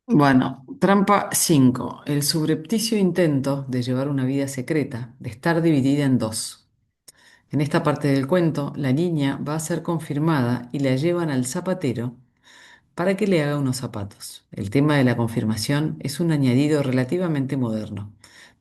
Bueno, trampa 5. El subrepticio intento de llevar una vida secreta, de estar dividida en dos. En esta parte del cuento, la niña va a ser confirmada y la llevan al zapatero para que le haga unos zapatos. El tema de la confirmación es un añadido relativamente moderno.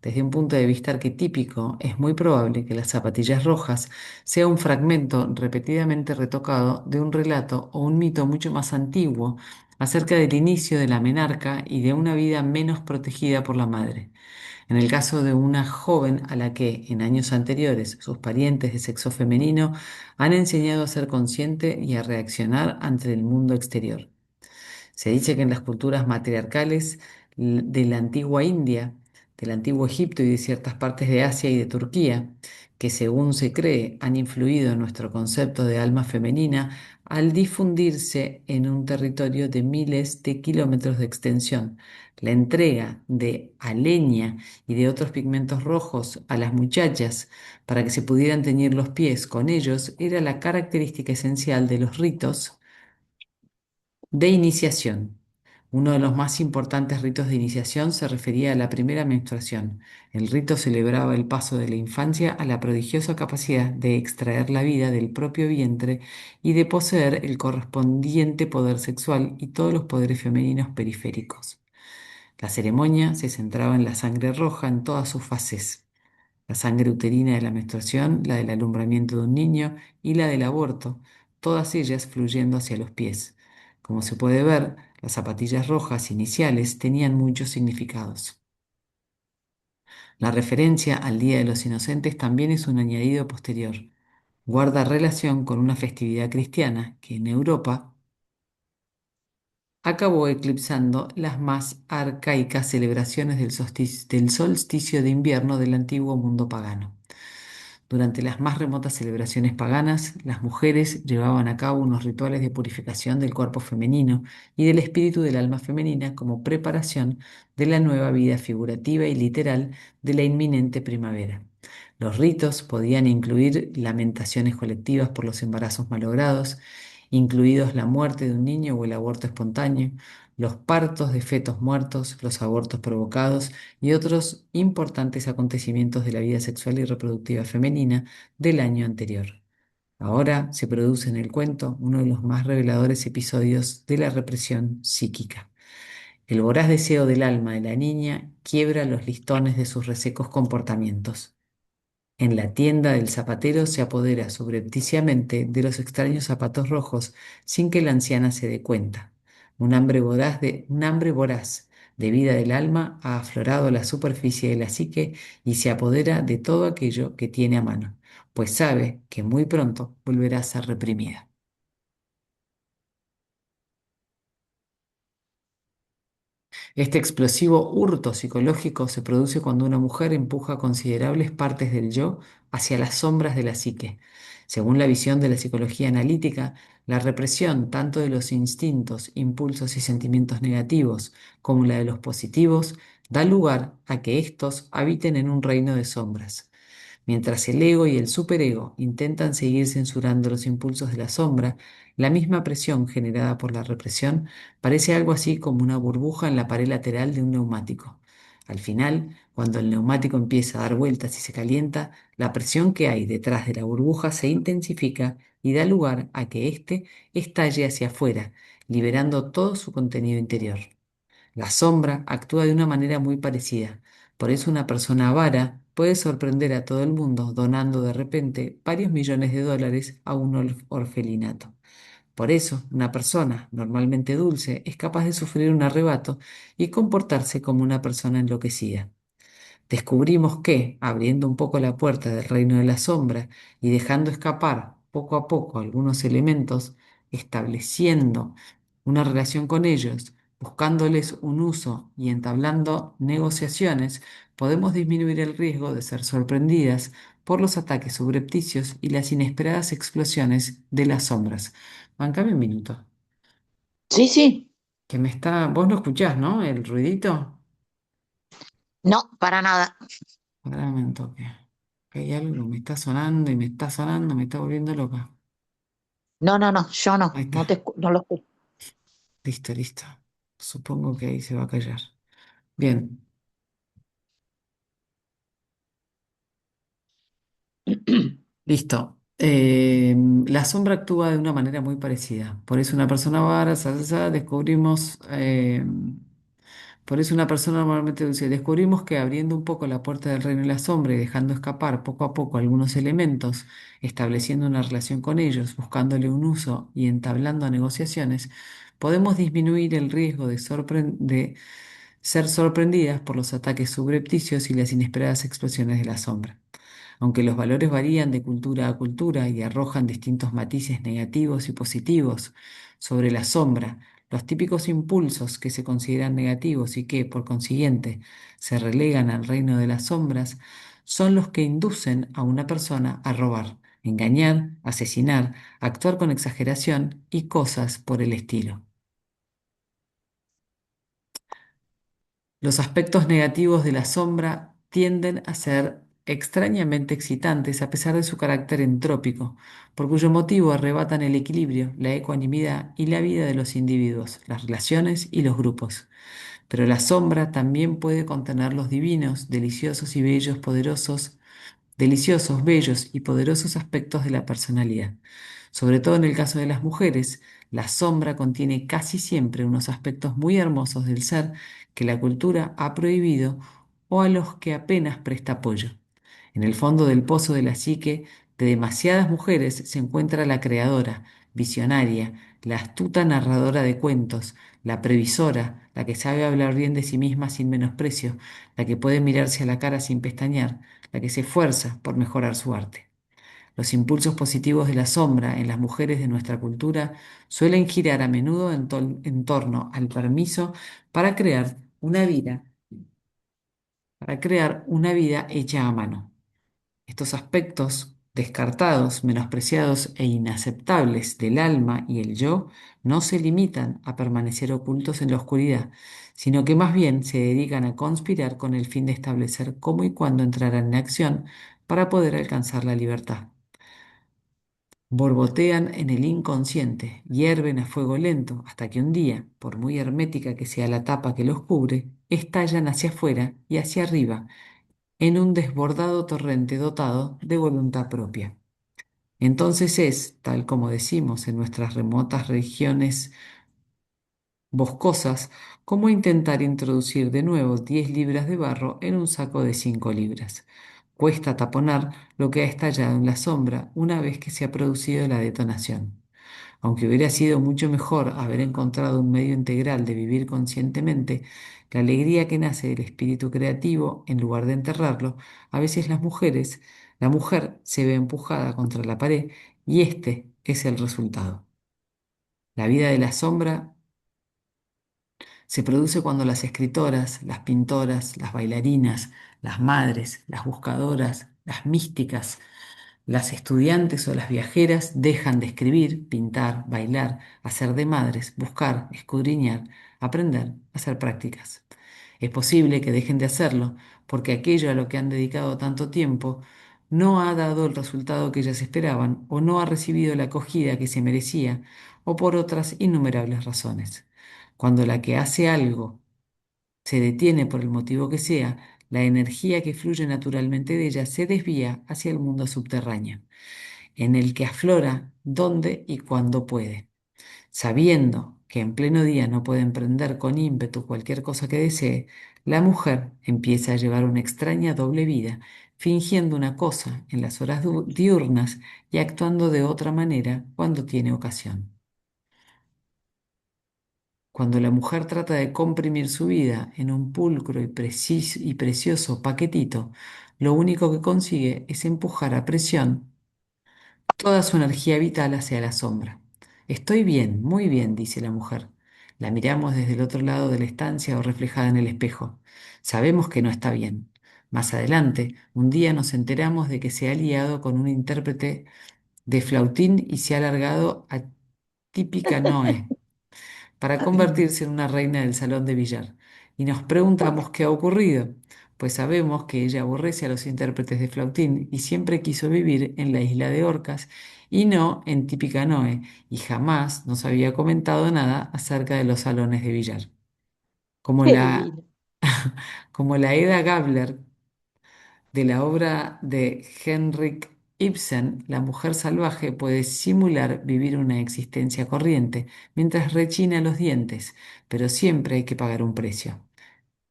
Desde un punto de vista arquetípico, es muy probable que las zapatillas rojas sea un fragmento repetidamente retocado de un relato o un mito mucho más antiguo acerca del inicio de la menarca y de una vida menos protegida por la madre. En el caso de una joven a la que en años anteriores sus parientes de sexo femenino han enseñado a ser consciente y a reaccionar ante el mundo exterior. Se dice que en las culturas matriarcales de la antigua India, del antiguo Egipto y de ciertas partes de Asia y de Turquía, que según se cree han influido en nuestro concepto de alma femenina al difundirse en un territorio de miles de kilómetros de extensión. La entrega de aleña y de otros pigmentos rojos a las muchachas para que se pudieran teñir los pies con ellos era la característica esencial de los ritos de iniciación. Uno de los más importantes ritos de iniciación se refería a la primera menstruación. El rito celebraba el paso de la infancia a la prodigiosa capacidad de extraer la vida del propio vientre y de poseer el correspondiente poder sexual y todos los poderes femeninos periféricos. La ceremonia se centraba en la sangre roja en todas sus fases: la sangre uterina de la menstruación, la del alumbramiento de un niño y la del aborto, todas ellas fluyendo hacia los pies. Como se puede ver, las zapatillas rojas iniciales tenían muchos significados. La referencia al Día de los Inocentes también es un añadido posterior. Guarda relación con una festividad cristiana que en Europa acabó eclipsando las más arcaicas celebraciones del solsticio de invierno del antiguo mundo pagano. Durante las más remotas celebraciones paganas, las mujeres llevaban a cabo unos rituales de purificación del cuerpo femenino y del espíritu del alma femenina como preparación de la nueva vida figurativa y literal de la inminente primavera. Los ritos podían incluir lamentaciones colectivas por los embarazos malogrados, incluidos la muerte de un niño o el aborto espontáneo, los partos de fetos muertos, los abortos provocados y otros importantes acontecimientos de la vida sexual y reproductiva femenina del año anterior. Ahora se produce en el cuento uno de los más reveladores episodios de la represión psíquica. El voraz deseo del alma de la niña quiebra los listones de sus resecos comportamientos. En la tienda del zapatero se apodera subrepticiamente de los extraños zapatos rojos sin que la anciana se dé cuenta. Un hambre voraz de vida del alma ha aflorado la superficie de la psique y se apodera de todo aquello que tiene a mano, pues sabe que muy pronto volverá a ser reprimida. Este explosivo hurto psicológico se produce cuando una mujer empuja considerables partes del yo hacia las sombras de la psique. Según la visión de la psicología analítica, la represión tanto de los instintos, impulsos y sentimientos negativos como la de los positivos da lugar a que éstos habiten en un reino de sombras. Mientras el ego y el superego intentan seguir censurando los impulsos de la sombra, la misma presión generada por la represión parece algo así como una burbuja en la pared lateral de un neumático. Al final, cuando el neumático empieza a dar vueltas y se calienta, la presión que hay detrás de la burbuja se intensifica y da lugar a que éste estalle hacia afuera, liberando todo su contenido interior. La sombra actúa de una manera muy parecida. Por eso una persona avara puede sorprender a todo el mundo donando de repente varios millones de dólares a un orfelinato. Por eso una persona normalmente dulce es capaz de sufrir un arrebato y comportarse como una persona enloquecida. Descubrimos que, abriendo un poco la puerta del reino de la sombra y dejando escapar poco a poco algunos elementos, estableciendo una relación con ellos, buscándoles un uso y entablando negociaciones, podemos disminuir el riesgo de ser sorprendidas por los ataques subrepticios y las inesperadas explosiones de las sombras. Bancame un minuto, Sí, sí, que me está... Vos no escuchás, ¿no? El ruidito. no, para nada. Ahora me toque. Hay algo que me está sonando y me está sonando, me está volviendo loca. No, no, no, yo Ahí no, está. no lo escucho. Listo, listo. Supongo que ahí se va a callar. Bien, listo. La sombra actúa de una manera muy parecida. Por eso una persona vara, descubrimos, por eso una persona normalmente dice, descubrimos que abriendo un poco la puerta del reino de la sombra y dejando escapar poco a poco algunos elementos, estableciendo una relación con ellos, buscándole un uso y entablando negociaciones, podemos disminuir el riesgo de ser sorprendidas por los ataques subrepticios y las inesperadas explosiones de la sombra. Aunque los valores varían de cultura a cultura y arrojan distintos matices negativos y positivos sobre la sombra, los típicos impulsos que se consideran negativos y que, por consiguiente, se relegan al reino de las sombras, son los que inducen a una persona a robar, engañar, asesinar, actuar con exageración y cosas por el estilo. Los aspectos negativos de la sombra tienden a ser extrañamente excitantes a pesar de su carácter entrópico, por cuyo motivo arrebatan el equilibrio, la ecuanimidad y la vida de los individuos, las relaciones y los grupos. Pero la sombra también puede contener los divinos, deliciosos y bellos, poderosos deliciosos, bellos y poderosos aspectos de la personalidad. Sobre todo en el caso de las mujeres, la sombra contiene casi siempre unos aspectos muy hermosos del ser que la cultura ha prohibido o a los que apenas presta apoyo. En el fondo del pozo de la psique de demasiadas mujeres se encuentra la creadora, visionaria, la astuta narradora de cuentos, la previsora, la que sabe hablar bien de sí misma sin menosprecio, la que puede mirarse a la cara sin pestañear, la que se esfuerza por mejorar su arte. Los impulsos positivos de la sombra en las mujeres de nuestra cultura suelen girar a menudo en torno al permiso para para crear una vida hecha a mano. Estos aspectos descartados, menospreciados e inaceptables del alma y el yo no se limitan a permanecer ocultos en la oscuridad, sino que más bien se dedican a conspirar con el fin de establecer cómo y cuándo entrarán en acción para poder alcanzar la libertad. Borbotean en el inconsciente, hierven a fuego lento, hasta que un día, por muy hermética que sea la tapa que los cubre, estallan hacia afuera y hacia arriba en un desbordado torrente dotado de voluntad propia. Entonces es, tal como decimos en nuestras remotas regiones boscosas, como intentar introducir de nuevo 10 libras de barro en un saco de 5 libras. Cuesta taponar lo que ha estallado en la sombra una vez que se ha producido la detonación. Aunque hubiera sido mucho mejor haber encontrado un medio integral de vivir conscientemente, la alegría que nace del espíritu creativo, en lugar de enterrarlo, a veces la mujer se ve empujada contra la pared y este es el resultado. La vida de la sombra se produce cuando las escritoras, las pintoras, las bailarinas, las madres, las buscadoras, las místicas, las estudiantes o las viajeras dejan de escribir, pintar, bailar, hacer de madres, buscar, escudriñar, aprender, hacer prácticas. Es posible que dejen de hacerlo porque aquello a lo que han dedicado tanto tiempo no ha dado el resultado que ellas esperaban o no ha recibido la acogida que se merecía o por otras innumerables razones. Cuando la que hace algo se detiene por el motivo que sea, la energía que fluye naturalmente de ella se desvía hacia el mundo subterráneo, en el que aflora donde y cuando puede. Sabiendo que en pleno día no puede emprender con ímpetu cualquier cosa que desee, la mujer empieza a llevar una extraña doble vida, fingiendo una cosa en las horas diurnas y actuando de otra manera cuando tiene ocasión. Cuando la mujer trata de comprimir su vida en un pulcro y precioso paquetito, lo único que consigue es empujar a presión toda su energía vital hacia la sombra. Estoy bien, muy bien, dice la mujer. La miramos desde el otro lado de la estancia o reflejada en el espejo. Sabemos que no está bien. Más adelante, un día nos enteramos de que se ha liado con un intérprete de flautín y se ha largado a típica Noé para convertirse en una reina del salón de billar. Y nos preguntamos qué ha ocurrido, pues sabemos que ella aborrece a los intérpretes de flautín y siempre quiso vivir en la isla de Orcas y no en Tippecanoe, y jamás nos había comentado nada acerca de los salones de billar. Como Qué la, divino. como la Eda Gabler de la obra de Henrik Ibsen, la mujer salvaje puede simular vivir una existencia corriente mientras rechina los dientes, pero siempre hay que pagar un precio.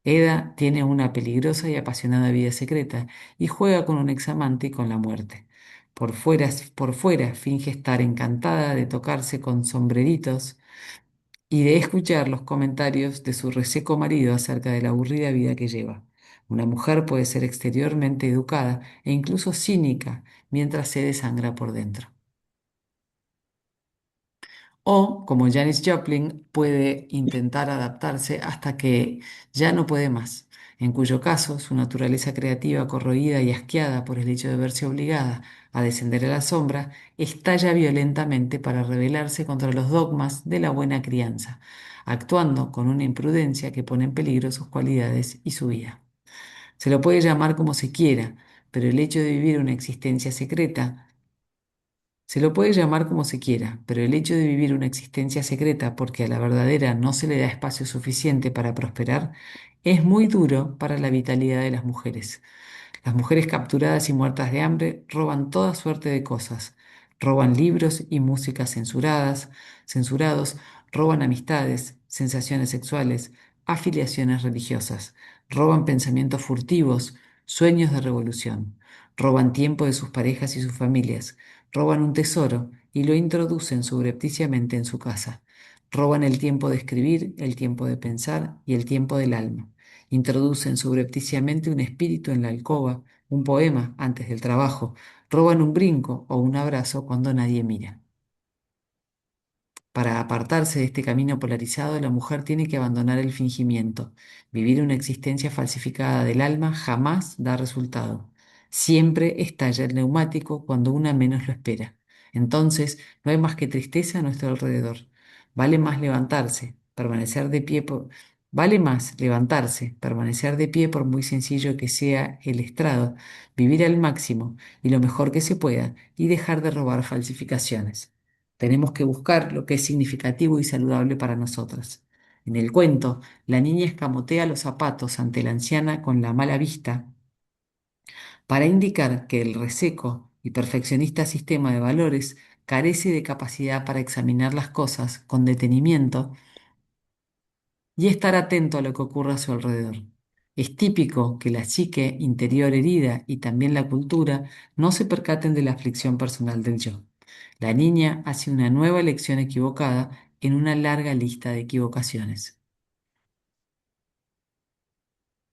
Eda tiene una peligrosa y apasionada vida secreta y juega con un examante y con la muerte. Por fuera finge estar encantada de tocarse con sombreritos y de escuchar los comentarios de su reseco marido acerca de la aburrida vida que lleva. Una mujer puede ser exteriormente educada e incluso cínica mientras se desangra por dentro. O, como Janis Joplin, puede intentar adaptarse hasta que ya no puede más, en cuyo caso su naturaleza creativa, corroída y asqueada por el hecho de verse obligada a descender a la sombra, estalla violentamente para rebelarse contra los dogmas de la buena crianza, actuando con una imprudencia que pone en peligro sus cualidades y su vida. Se lo puede llamar como se quiera, pero el hecho de vivir una existencia secreta se lo puede llamar como se quiera, pero el hecho de vivir una existencia secreta porque a la verdadera no se le da espacio suficiente para prosperar es muy duro para la vitalidad de las mujeres. Las mujeres capturadas y muertas de hambre roban toda suerte de cosas. Roban libros y música censurados, roban amistades, sensaciones sexuales, afiliaciones religiosas, roban pensamientos furtivos, sueños de revolución, roban tiempo de sus parejas y sus familias, roban un tesoro y lo introducen subrepticiamente en su casa. Roban el tiempo de escribir, el tiempo de pensar y el tiempo del alma. Introducen subrepticiamente un espíritu en la alcoba, un poema antes del trabajo, roban un brinco o un abrazo cuando nadie mira. Para apartarse de este camino polarizado, la mujer tiene que abandonar el fingimiento. Vivir una existencia falsificada del alma jamás da resultado. Siempre estalla el neumático cuando una menos lo espera. Entonces, no hay más que tristeza a nuestro alrededor. Vale más levantarse, permanecer de pie por... Vale más levantarse, permanecer de pie por muy sencillo que sea el estrado, vivir al máximo y lo mejor que se pueda y dejar de robar falsificaciones. Tenemos que buscar lo que es significativo y saludable para nosotras. En el cuento, la niña escamotea los zapatos ante la anciana con la mala vista para indicar que el reseco y perfeccionista sistema de valores carece de capacidad para examinar las cosas con detenimiento y estar atento a lo que ocurre a su alrededor. Es típico que la psique interior herida y también la cultura no se percaten de la aflicción personal del yo. La niña hace una nueva elección equivocada en una larga lista de equivocaciones.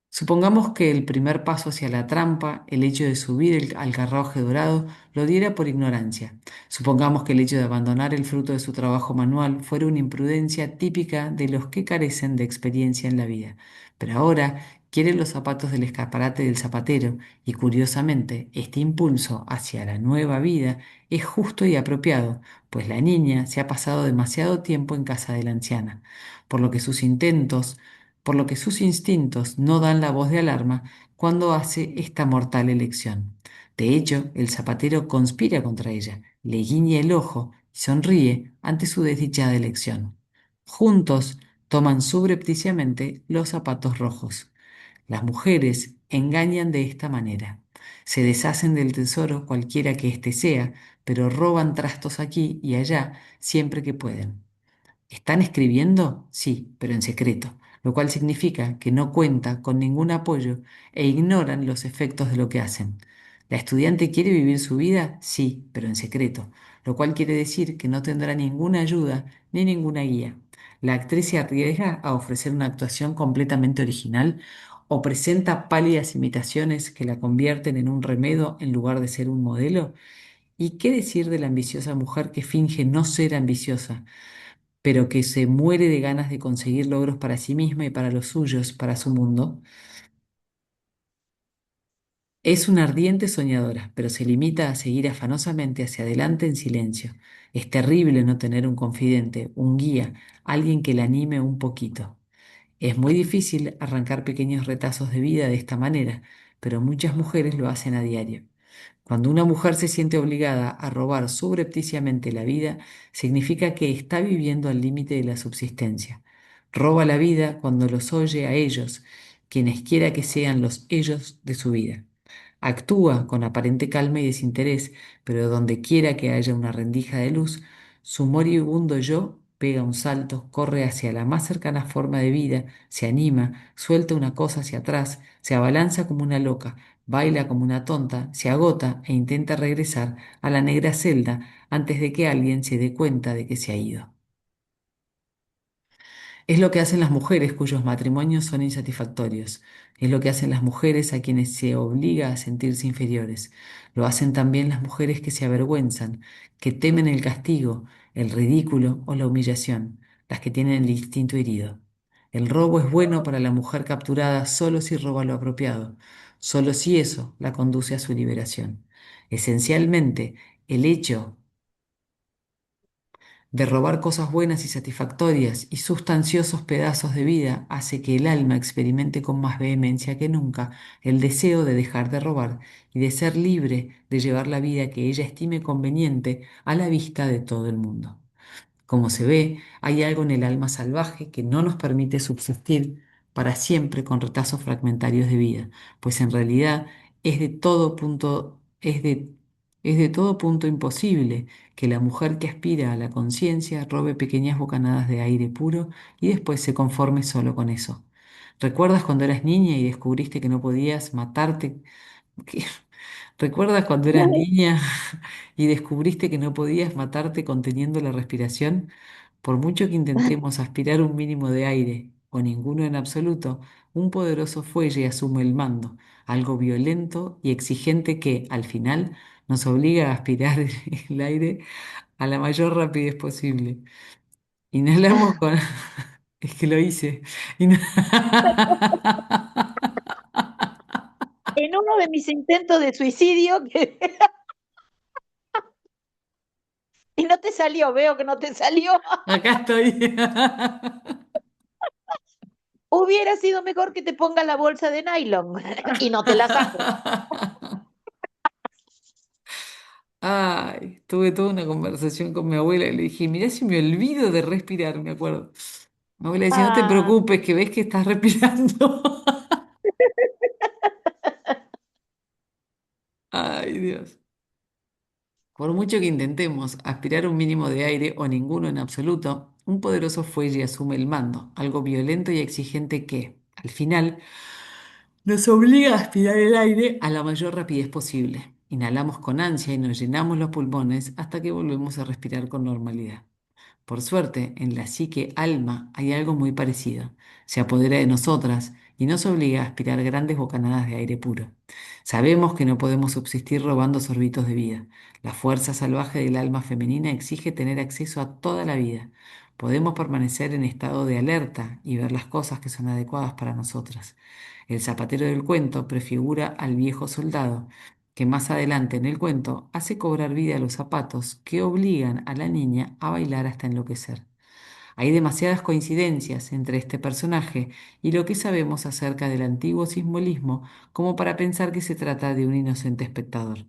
Supongamos que el primer paso hacia la trampa, el hecho de subir al carruaje dorado, lo diera por ignorancia. Supongamos que el hecho de abandonar el fruto de su trabajo manual fuera una imprudencia típica de los que carecen de experiencia en la vida. Pero ahora quiere los zapatos del escaparate del zapatero y curiosamente este impulso hacia la nueva vida es justo y apropiado, pues la niña se ha pasado demasiado tiempo en casa de la anciana, por lo que sus intentos por lo que sus instintos no dan la voz de alarma cuando hace esta mortal elección. De hecho, el zapatero conspira contra ella, le guiña el ojo y sonríe ante su desdichada elección. Juntos toman subrepticiamente los zapatos rojos. Las mujeres engañan de esta manera. Se deshacen del tesoro cualquiera que éste sea, pero roban trastos aquí y allá siempre que pueden. ¿Están escribiendo? Sí, pero en secreto, lo cual significa que no cuenta con ningún apoyo e ignoran los efectos de lo que hacen. ¿La estudiante quiere vivir su vida? Sí, pero en secreto, lo cual quiere decir que no tendrá ninguna ayuda ni ninguna guía. ¿La actriz se arriesga a ofrecer una actuación completamente original o presenta pálidas imitaciones que la convierten en un remedo en lugar de ser un modelo? ¿Y qué decir de la ambiciosa mujer que finge no ser ambiciosa, pero que se muere de ganas de conseguir logros para sí misma y para los suyos, para su mundo? Es una ardiente soñadora, pero se limita a seguir afanosamente hacia adelante en silencio. Es terrible no tener un confidente, un guía, alguien que la anime un poquito. Es muy difícil arrancar pequeños retazos de vida de esta manera, pero muchas mujeres lo hacen a diario. Cuando una mujer se siente obligada a robar subrepticiamente la vida, significa que está viviendo al límite de la subsistencia. Roba la vida cuando los oye a ellos, quienes quiera que sean los ellos de su vida. Actúa con aparente calma y desinterés, pero donde quiera que haya una rendija de luz, su moribundo yo pega un salto, corre hacia la más cercana forma de vida, se anima, suelta una cosa hacia atrás, se abalanza como una loca, baila como una tonta, se agota e intenta regresar a la negra celda antes de que alguien se dé cuenta de que se ha ido. Es lo que hacen las mujeres cuyos matrimonios son insatisfactorios. Es lo que hacen las mujeres a quienes se obliga a sentirse inferiores. Lo hacen también las mujeres que se avergüenzan, que temen el castigo, el ridículo o la humillación, las que tienen el instinto herido. El robo es bueno para la mujer capturada solo si roba lo apropiado, solo si eso la conduce a su liberación. Esencialmente, el hecho de robar cosas buenas y satisfactorias y sustanciosos pedazos de vida hace que el alma experimente con más vehemencia que nunca el deseo de dejar de robar y de ser libre de llevar la vida que ella estime conveniente a la vista de todo el mundo. Como se ve, hay algo en el alma salvaje que no nos permite subsistir para siempre con retazos fragmentarios de vida, pues en realidad es de todo punto, es de todo punto imposible que la mujer que aspira a la conciencia robe pequeñas bocanadas de aire puro y después se conforme solo con eso. ¿Recuerdas cuando eras niña y descubriste que no podías matarte? ¿Qué? ¿Recuerdas cuando eras niña y descubriste que no podías matarte conteniendo la respiración? Por mucho que intentemos aspirar un mínimo de aire, o ninguno en absoluto, un poderoso fuelle asume el mando, algo violento y exigente que, al final, nos obliga a aspirar el aire a la mayor rapidez posible. Inhalamos con... Es que lo hice. En uno de mis intentos de suicidio, y no te salió, veo que no te salió. Acá estoy. Hubiera sido mejor que te ponga la bolsa de nylon y no te la saques. Ay, tuve toda una conversación con mi abuela y le dije, mirá si me olvido de respirar, me acuerdo. Mi abuela decía, no te Ah, preocupes, que ves que estás respirando. Ay, Dios. Por mucho que intentemos aspirar un mínimo de aire o ninguno en absoluto, un poderoso fuelle asume el mando, algo violento y exigente que, al final, nos obliga a aspirar el aire a la mayor rapidez posible. Inhalamos con ansia y nos llenamos los pulmones hasta que volvemos a respirar con normalidad. Por suerte, en la psique alma hay algo muy parecido. Se apodera de nosotras y nos obliga a aspirar grandes bocanadas de aire puro. Sabemos que no podemos subsistir robando sorbitos de vida. La fuerza salvaje del alma femenina exige tener acceso a toda la vida. Podemos permanecer en estado de alerta y ver las cosas que son adecuadas para nosotras. El zapatero del cuento prefigura al viejo soldado, que más adelante en el cuento hace cobrar vida a los zapatos que obligan a la niña a bailar hasta enloquecer. Hay demasiadas coincidencias entre este personaje y lo que sabemos acerca del antiguo simbolismo como para pensar que se trata de un inocente espectador.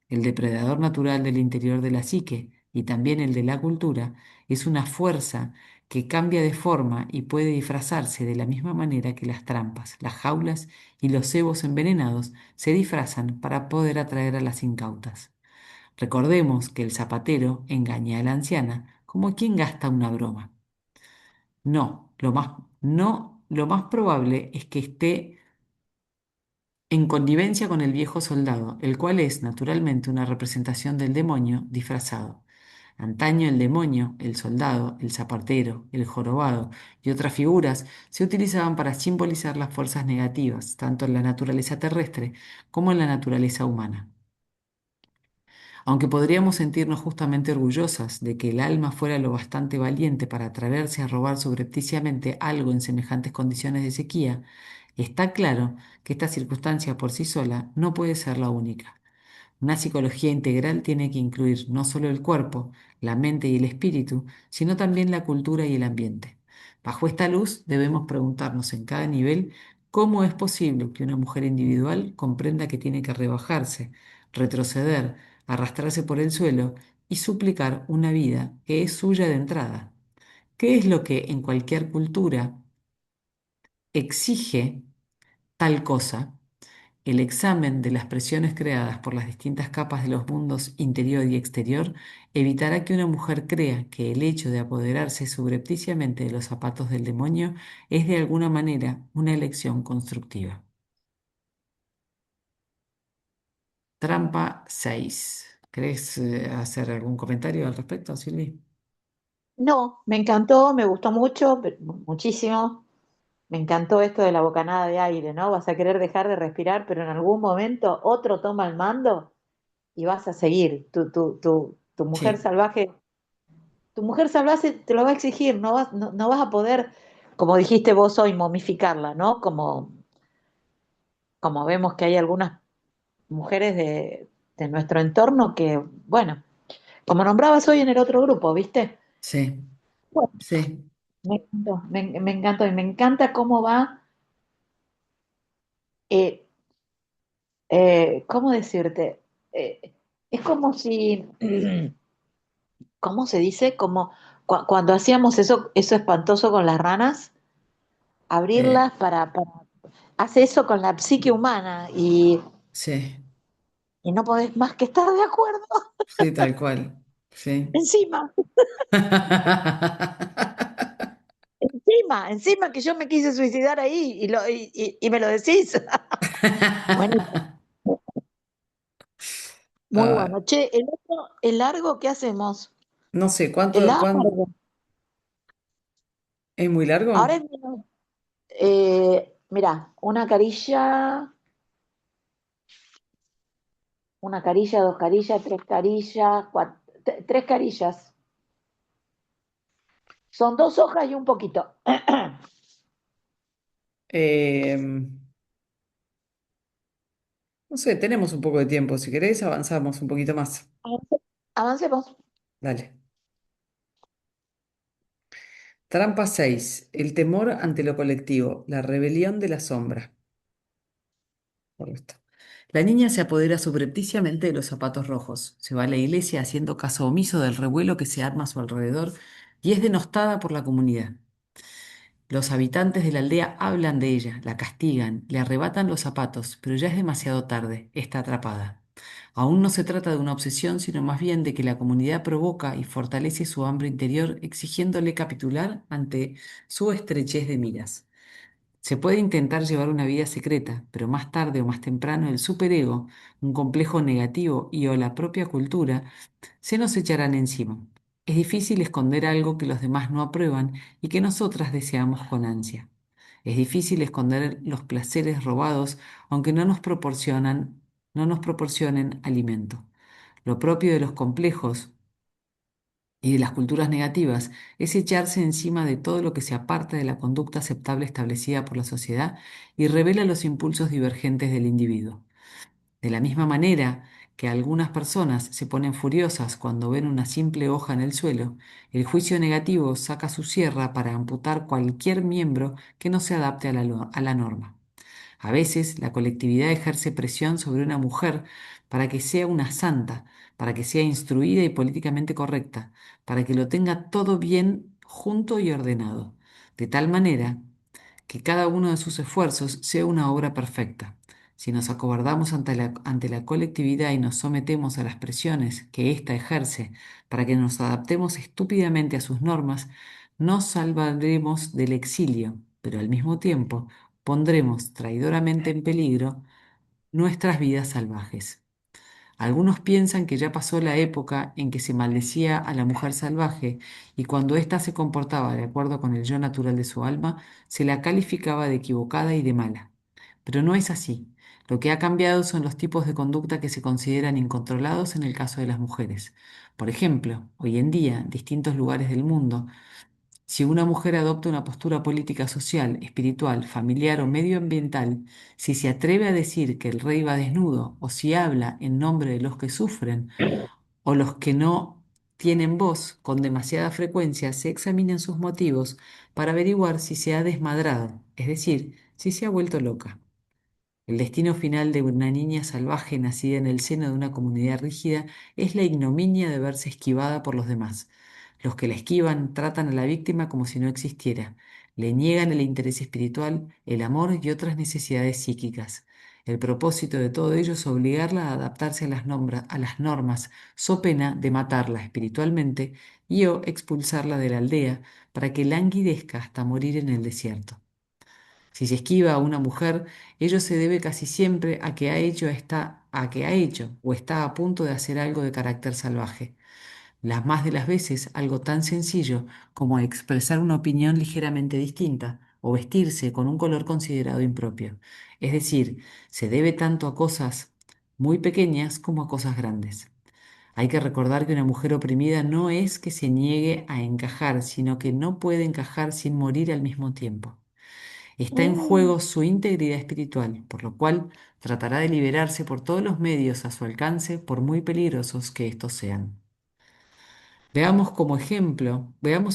El depredador natural del interior de la psique y también el de la cultura es una fuerza que cambia de forma y puede disfrazarse de la misma manera que las trampas, las jaulas y los cebos envenenados se disfrazan para poder atraer a las incautas. Recordemos que el zapatero engaña a la anciana como quien gasta una broma. No, lo más probable es que esté en connivencia con el viejo soldado, el cual es naturalmente una representación del demonio disfrazado. Antaño el demonio, el soldado, el zapatero, el jorobado y otras figuras se utilizaban para simbolizar las fuerzas negativas, tanto en la naturaleza terrestre como en la naturaleza humana. Aunque podríamos sentirnos justamente orgullosas de que el alma fuera lo bastante valiente para atreverse a robar subrepticiamente algo en semejantes condiciones de sequía, está claro que esta circunstancia por sí sola no puede ser la única. Una psicología integral tiene que incluir no solo el cuerpo, la mente y el espíritu, sino también la cultura y el ambiente. Bajo esta luz debemos preguntarnos en cada nivel cómo es posible que una mujer individual comprenda que tiene que rebajarse, retroceder, arrastrarse por el suelo y suplicar una vida que es suya de entrada. ¿Qué es lo que en cualquier cultura exige tal cosa? El examen de las presiones creadas por las distintas capas de los mundos interior y exterior evitará que una mujer crea que el hecho de apoderarse subrepticiamente de los zapatos del demonio es de alguna manera una elección constructiva. Trampa 6. ¿Querés hacer algún comentario al respecto, Silvi? No, me encantó, me gustó mucho, muchísimo. Me encantó esto de la bocanada de aire, ¿no? Vas a querer dejar de respirar, pero en algún momento otro toma el mando y vas a seguir. Sí, Tu mujer salvaje te lo va a exigir, no vas a poder, como dijiste vos hoy, momificarla, ¿no? Como vemos que hay algunas mujeres de nuestro entorno que, bueno, como nombrabas hoy en el otro grupo, ¿viste? sí, Bueno, sí. me encantó y me encanta cómo va, eh, ¿cómo decirte? Es como si, ¿cómo se dice? Como cuando hacíamos eso espantoso con las ranas, eh, abrirlas hace eso con la psique humana sí, y no podés más que estar de acuerdo. sí, tal cual. Sí. Encima, encima que yo me quise suicidar ahí y me lo decís. Bueno, muy Ah, bueno. Che, el otro, el largo, ¿qué hacemos? no sé, El ¿cuánto, largo. es muy Ahora largo? es menos, mirá, una carilla, dos carillas, tres carillas, tres carillas. Son dos hojas y un poquito. Eh, no sé, tenemos un poco de tiempo. Si querés, avanzamos un poquito más. Avancemos. Dale. Trampa 6. El temor ante lo colectivo. La rebelión de la sombra. Correcto. La niña se apodera subrepticiamente de los zapatos rojos. Se va a la iglesia haciendo caso omiso del revuelo que se arma a su alrededor y es denostada por la comunidad. Los habitantes de la aldea hablan de ella, la castigan, le arrebatan los zapatos, pero ya es demasiado tarde, está atrapada. Aún no se trata de una obsesión, sino más bien de que la comunidad provoca y fortalece su hambre interior, exigiéndole capitular ante su estrechez de miras. Se puede intentar llevar una vida secreta, pero más tarde o más temprano el superego, un complejo negativo y o la propia cultura se nos echarán encima. Es difícil esconder algo que los demás no aprueban y que nosotras deseamos con ansia. Es difícil esconder los placeres robados aunque no nos proporcionen alimento. Lo propio de los complejos y de las culturas negativas es echarse encima de todo lo que se aparta de la conducta aceptable establecida por la sociedad y revela los impulsos divergentes del individuo. De la misma manera que algunas personas se ponen furiosas cuando ven una simple hoja en el suelo, el juicio negativo saca su sierra para amputar cualquier miembro que no se adapte a la norma. A veces la colectividad ejerce presión sobre una mujer para que sea una santa, para que sea instruida y políticamente correcta, para que lo tenga todo bien junto y ordenado, de tal manera que cada uno de sus esfuerzos sea una obra perfecta. Si nos acobardamos ante la colectividad y nos sometemos a las presiones que ésta ejerce para que nos adaptemos estúpidamente a sus normas, nos salvaremos del exilio, pero al mismo tiempo pondremos traidoramente en peligro nuestras vidas salvajes. Algunos piensan que ya pasó la época en que se maldecía a la mujer salvaje y cuando ésta se comportaba de acuerdo con el yo natural de su alma, se la calificaba de equivocada y de mala. Pero no es así. Lo que ha cambiado son los tipos de conducta que se consideran incontrolados en el caso de las mujeres. Por ejemplo, hoy en día, en distintos lugares del mundo, si una mujer adopta una postura política, social, espiritual, familiar o medioambiental, si se atreve a decir que el rey va desnudo o si habla en nombre de los que sufren o los que no tienen voz con demasiada frecuencia, se examinan sus motivos para averiguar si se ha desmadrado, es decir, si se ha vuelto loca. El destino final de una niña salvaje nacida en el seno de una comunidad rígida es la ignominia de verse esquivada por los demás. Los que la esquivan tratan a la víctima como si no existiera. Le niegan el interés espiritual, el amor y otras necesidades psíquicas. El propósito de todo ello es obligarla a adaptarse a las normas, so pena de matarla espiritualmente y o expulsarla de la aldea para que languidezca hasta morir en el desierto. Si se esquiva a una mujer, ello se debe casi siempre a que ha hecho o está a punto de hacer algo de carácter salvaje. Las más de las veces algo tan sencillo como expresar una opinión ligeramente distinta o vestirse con un color considerado impropio. Es decir, se debe tanto a cosas muy pequeñas como a cosas grandes. Hay que recordar que una mujer oprimida no es que se niegue a encajar, sino que no puede encajar sin morir al mismo tiempo. Está en Mm, juego su integridad espiritual, por lo cual tratará de liberarse por todos los medios a su alcance, por muy peligrosos que estos sean. Veamos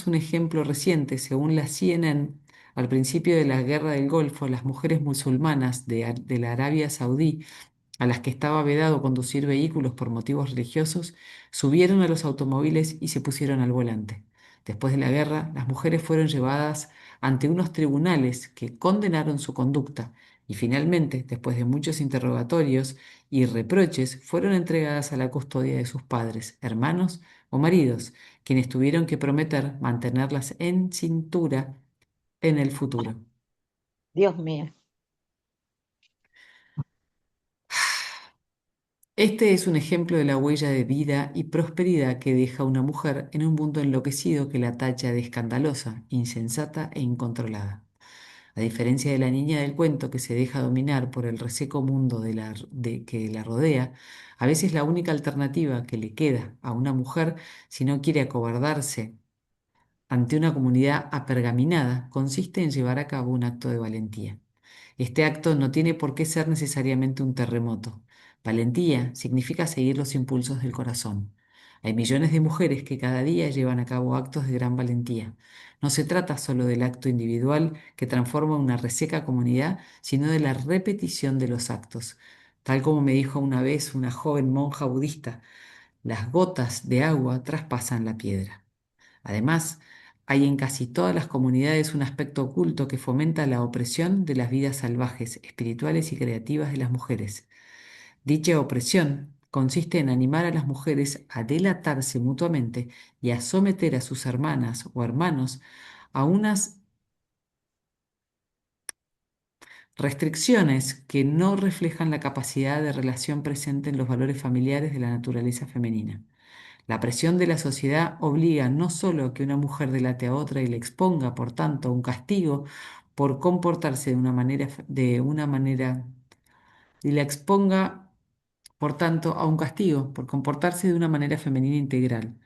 un ejemplo reciente. Según la CNN, al principio de la Guerra del Golfo, las mujeres musulmanas de la Arabia Saudí a las que estaba vedado conducir vehículos por motivos religiosos, subieron a los automóviles y se pusieron al volante. Después de la guerra, las mujeres fueron llevadas ante unos tribunales que condenaron su conducta y finalmente, después de muchos interrogatorios y reproches, fueron entregadas a la custodia de sus padres, hermanos o maridos, quienes tuvieron que prometer mantenerlas en cintura en el futuro. Dios mío. Este es un ejemplo de la huella de vida y prosperidad que deja una mujer en un mundo enloquecido que la tacha de escandalosa, insensata e incontrolada. A diferencia de la niña del cuento que se deja dominar por el reseco mundo que la rodea, a veces la única alternativa que le queda a una mujer si no quiere acobardarse ante una comunidad apergaminada consiste en llevar a cabo un acto de valentía. Este acto no tiene por qué ser necesariamente un terremoto. Valentía significa seguir los impulsos del corazón. Hay millones de mujeres que cada día llevan a cabo actos de gran valentía. No se trata solo del acto individual que transforma una reseca comunidad, sino de la repetición de los actos. Tal como me dijo una vez una joven monja budista, las gotas de agua traspasan la piedra. Además, hay en casi todas las comunidades un aspecto oculto que fomenta la opresión de las vidas salvajes, espirituales y creativas de las mujeres. Dicha opresión consiste en animar a las mujeres a delatarse mutuamente y a someter a sus hermanas o hermanos a unas restricciones que no reflejan la capacidad de relación presente en los valores familiares de la naturaleza femenina. La presión de la sociedad obliga no solo a que una mujer delate a otra y le exponga, por tanto, a un castigo por comportarse y la exponga, por tanto, a un castigo por comportarse de una manera femenina integral,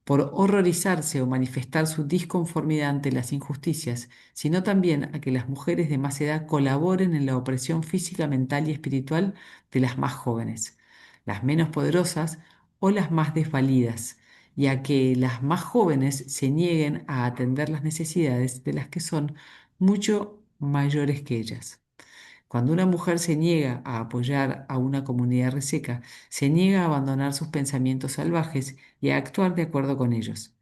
por horrorizarse o manifestar su disconformidad ante las injusticias, sino también a que las mujeres de más edad colaboren en la opresión física, mental y espiritual de las más jóvenes, las menos poderosas o las más desvalidas, y a que las más jóvenes se nieguen a atender las necesidades de las que son mucho mayores que ellas. Cuando una mujer se niega a apoyar a una comunidad reseca, se niega a abandonar sus pensamientos salvajes y a actuar de acuerdo con ellos.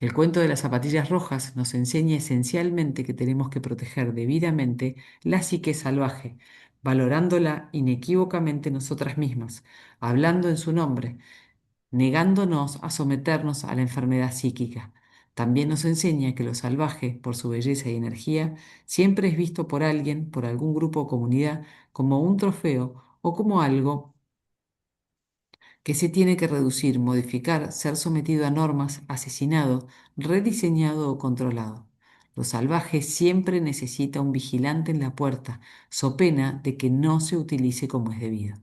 El cuento de las zapatillas rojas nos enseña esencialmente que tenemos que proteger debidamente la psique salvaje, valorándola inequívocamente nosotras mismas, hablando en su nombre, negándonos a someternos a la enfermedad psíquica. También nos enseña que lo salvaje, por su belleza y energía, siempre es visto por alguien, por algún grupo o comunidad, como un trofeo o como algo que se tiene que reducir, modificar, ser sometido a normas, asesinado, rediseñado o controlado. Lo salvaje siempre necesita un vigilante en la puerta, so pena de que no se utilice como es debido.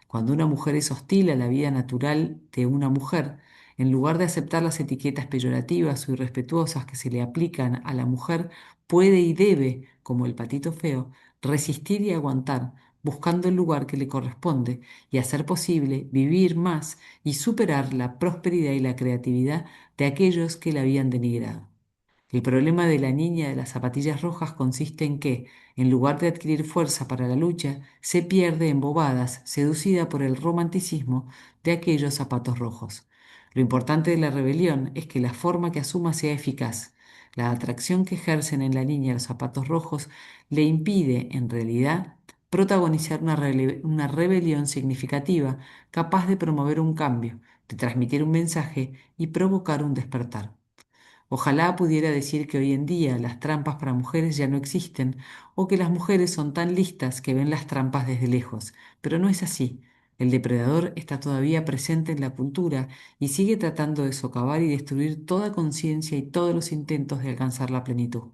Cuando una mujer es hostil a la vida natural de una mujer, en lugar de aceptar las etiquetas peyorativas o irrespetuosas que se le aplican a la mujer, puede y debe, como el patito feo, resistir y aguantar, buscando el lugar que le corresponde y hacer posible vivir más y superar la prosperidad y la creatividad de aquellos que la habían denigrado. El problema de la niña de las zapatillas rojas consiste en que, en lugar de adquirir fuerza para la lucha, se pierde en bobadas, seducida por el romanticismo de aquellos zapatos rojos. Lo importante de la rebelión es que la forma que asuma sea eficaz. La atracción que ejercen en la niña los zapatos rojos le impide, en realidad, protagonizar una rebelión significativa, capaz de promover un cambio, de transmitir un mensaje y provocar un despertar. Ojalá pudiera decir que hoy en día las trampas para mujeres ya no existen o que las mujeres son tan listas que ven las trampas desde lejos, pero no es así. El depredador está todavía presente en la cultura y sigue tratando de socavar y destruir toda conciencia y todos los intentos de alcanzar la plenitud.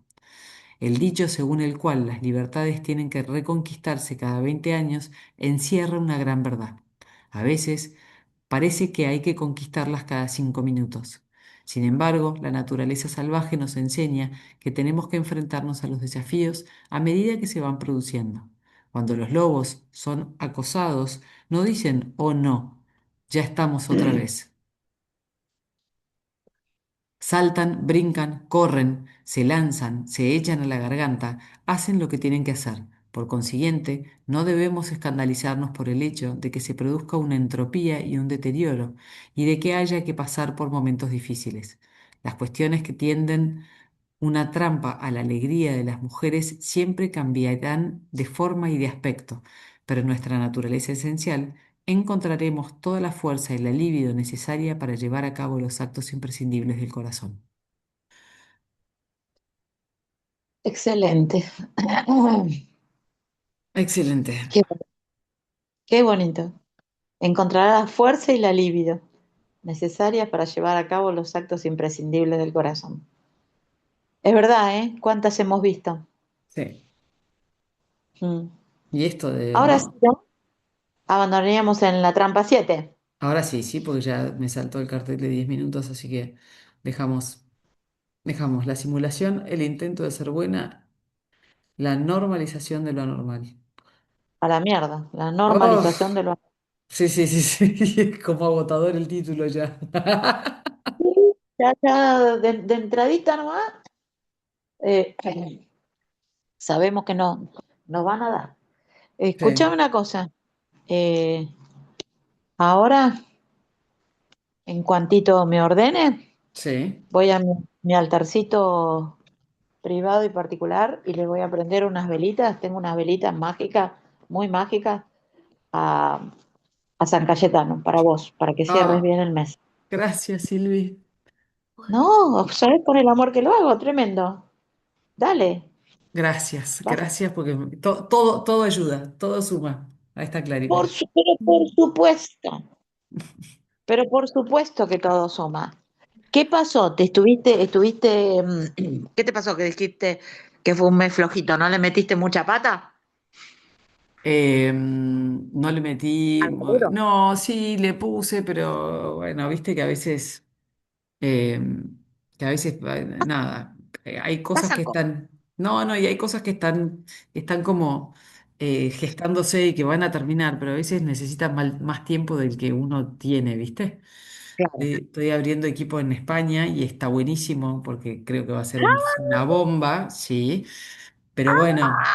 El dicho según el cual las libertades tienen que reconquistarse cada 20 años encierra una gran verdad. A veces parece que hay que conquistarlas cada 5 minutos. Sin embargo, la naturaleza salvaje nos enseña que tenemos que enfrentarnos a los desafíos a medida que se van produciendo. Cuando los lobos son acosados, no dicen, oh no, ya estamos otra vez. Saltan, brincan, corren, se lanzan, se echan a la garganta, hacen lo que tienen que hacer. Por consiguiente, no debemos escandalizarnos por el hecho de que se produzca una entropía y un deterioro, y de que haya que pasar por momentos difíciles. Las cuestiones que tienden una trampa a la alegría de las mujeres siempre cambiarán de forma y de aspecto, pero en nuestra naturaleza esencial encontraremos toda la fuerza y la libido necesaria para llevar a cabo los actos imprescindibles del corazón. Excelente. Excelente. Qué, qué bonito. Encontrará la fuerza y la libido necesarias para llevar a cabo los actos imprescindibles del corazón. Es verdad, ¿eh? ¿Cuántas hemos visto? Sí. Mm. Y esto de, Ahora sí, ¿no? ¿no? Abandonaríamos en la trampa 7. Ahora sí, sí, porque ya me saltó el cartel de 10 minutos, así que dejamos, dejamos la simulación, el intento de ser buena, la normalización de lo anormal. A la mierda. La normalización ¡Oh! de lo... Sí, sí, sí, sí, como agotador el título ya. Ya, ya, de entradita nomás, eh, sabemos que no nos van a dar. Escúchame Sí, una cosa. eh, Ahora, en cuantito me ordene, sí. voy a mi altarcito privado y particular y le voy a prender unas velitas. Tengo unas velitas mágicas, muy mágicas, a, a San Cayetano, para vos, para que cierres Ah, bien el mes. gracias, Silvi. No, ¿sabés con el amor que lo hago? Tremendo. Dale, Gracias, vas. gracias, porque todo, todo ayuda, todo suma. Ahí está clarito. Pero por supuesto, pero por supuesto que todo suma. ¿Qué pasó? ¿Qué te pasó que dijiste que fue un mes flojito? ¿No le metiste mucha pata No le metí, al laburo? no, sí le puse, pero bueno, viste eh, que a veces, nada, hay cosas que Pasan cosas. están, no, no, y hay cosas que están como gestándose y que van a terminar, pero a veces necesitan más tiempo del que uno tiene, ¿viste? Claro. Estoy abriendo equipo en España y está buenísimo porque creo que va a ser una bomba, sí, pero bueno.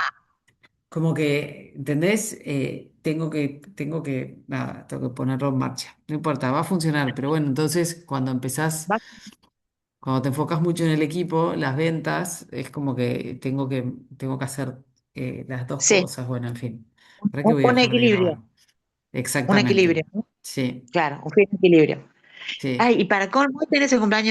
Como que, ¿entendés? Nada, tengo que ponerlo en marcha. No importa, va a funcionar, pero bueno, entonces Vas- cuando te enfocas mucho en el equipo, las ventas, es como que tengo que hacer las dos Sí, cosas. Bueno, en fin, ¿para qué voy a un dejar de equilibrio, grabar? un Exactamente. equilibrio, ¿no? Sí, Claro, un fin de equilibrio. sí. Ay, y para colmo, hoy tenés el cumpleaños